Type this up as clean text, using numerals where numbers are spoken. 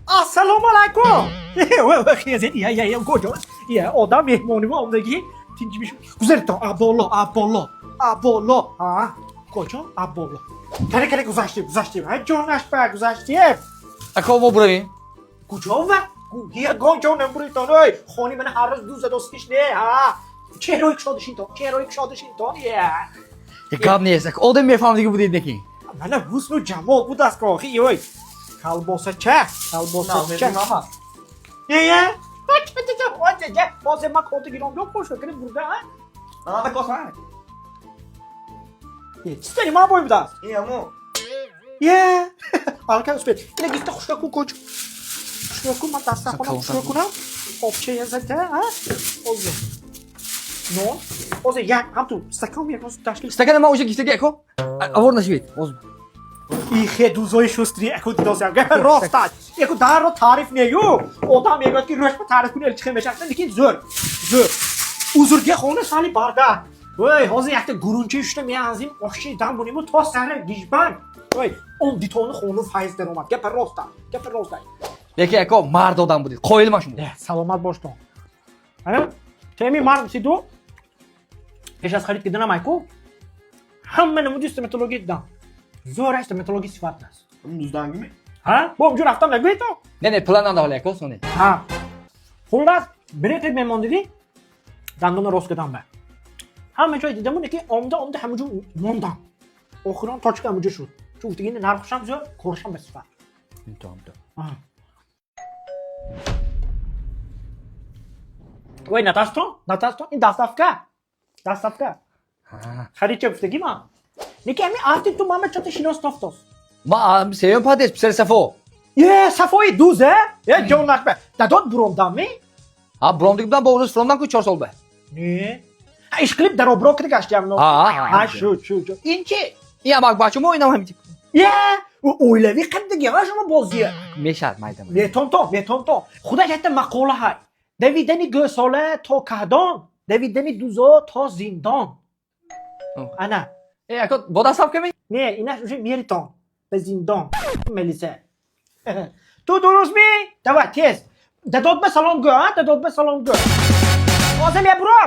Assalomu alaykum. Voy xiyazet ya ko'cha. Ya odam mehmonimi oldagi tinchimish. Guzarton Abolo. Ha. Ko'cha Abolo. Qara guzashtim. Ha jo'nashpa guzashtim. Akomo buraving. Kujova? Ya gonjonem Briton. Oy, xoni meni har roz do'st do'stish ne? Ha. Cheroy kshodishing to. Ya. Gap neyse. Odam mefhamligi bu deydi keyin. Mana husnu jamol bu dastgohi. Oy. Kalbosacha. Ya. Otaga, hozir men qo'ltigiron yo'q qo'shib kirib burada, ha? Nada cosa. Sizlar nima bo'libdi? Amo. Ya. Alkan uspet. Ina gitta xushroq ko'ch. Xushroq men dastaxona xushroq kunam. Obcha yazada, ha? Hozir. No. Hozir ya, ham tu stakan yakos tashkil. Stakan nima o'sha gistaga ako? Avorna shvet. Hozir. İyi duzoy şustri eko didosam. Gap rostad. Eko daro tarif ne yo? Odam megat ki roshma tarif kuni chiqmayacaksan, lekin zo'r. Uzurga xona sali barda. Voy, hozir yakta gurunchi ushta menzim oshchidan bunimi to sari gijban. Voy, 10 ditoni xona faiz daromad. Gap rostad. Lekin ako mard odam bu deydi. Qo'yilma shunga. Salomat boshdan. Ana, temi mard sidu. Peshas xarid kidinamay-ku. Hammani mudist metodologiyadan. Zo'r metodologiya sifatlas. Muzdangimi? Ha? Bo'm jur haftam nagayto. Ne plandan da hali ako soni. Ha. Xullas, biret memon dedi. Dandona roskadan ben. Hamma joy dedim ki omda hamuju mondan. Oxiron tochka hamuju shu. Chuftigini narxsham zo'r, ko'risham besifat. Tamam. Ha. Voy, Nataston, in dastavka. Ha. Xaridchi guftigima. Lekin men afti tu mama chota shinos toftos. Ma sevim pades, pisar safo. Ye, safoy duze. Ye, jonlashma. Dadot bromdami? Ha, bromdik bilan bo'g'riz frontdan ku 4 sol be. Ne? Ha, ish qilib darobroq kirgashgan. Ha, shu. Inchi. Ya bak bachimo o'ynamam. Ye, o'ylavi qaddiga shoma boziya. Meshar mayda. Betonton. Xudo katta maqola hay. Davidani go'sole to kahdon, Davidani duzo to zindon. Ana. Ako boda savkami? Ne, inash o'sha meriton. Be zindon. Melisa. Tu durustmi? Давай, tez. Dadod be salom go, ha? Hozir ya bro.